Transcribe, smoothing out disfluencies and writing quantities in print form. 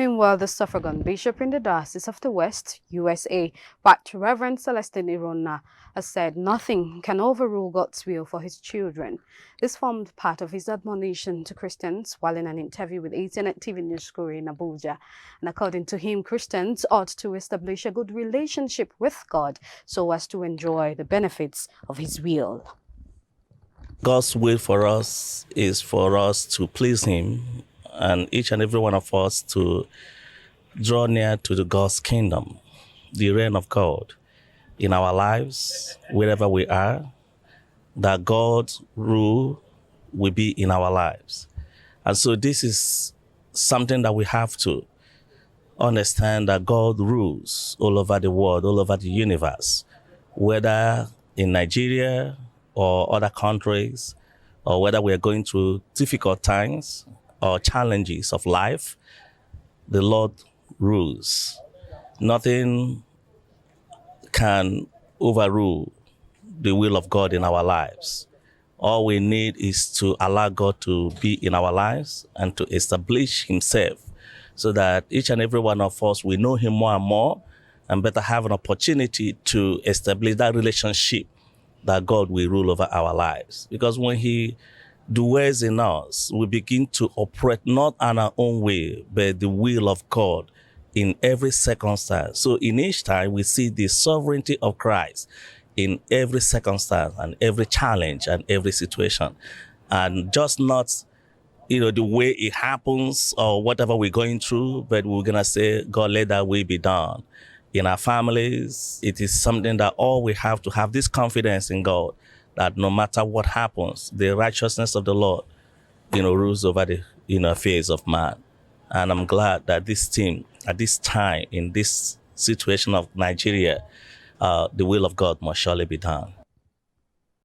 Meanwhile, the suffragan bishop in the Diocese of the West, USA, Right Reverend Celestine Ironna, has said nothing can overrule God's will for his children. This formed part of his admonition to Christians while in an interview with ACNNTV News School in Abuja. And according to him, Christians ought to establish a good relationship with God so as to enjoy the benefits of his will. God's will for us is for us to please him, and each and every one of us to draw near to the God's kingdom, the reign of God in our lives, wherever we are, that God's rule will be in our lives. And so this is something that we have to understand, that God rules all over the world, all over the universe, whether in Nigeria or other countries, or whether we are going through difficult times or challenges of life, the Lord rules. Nothing can overrule the will of God in our lives. All we need is to allow God to be in our lives and to establish himself so that each and every one of us will know him more and more and better have an opportunity to establish that relationship that God will rule over our lives. Because when he dwells in us, we begin to operate not on our own way, but the will of God in every circumstance. So in each time, we see the sovereignty of Christ in every circumstance and every challenge and every situation. And just not, the way it happens or whatever we're going through, but we're going to say, God, let that will be done. In our families, it is something that all we have to have this confidence in God, that no matter what happens, the righteousness of the Lord, rules over the, affairs of man. And I'm glad that this team, at this time, in this situation of Nigeria, the will of God must surely be done.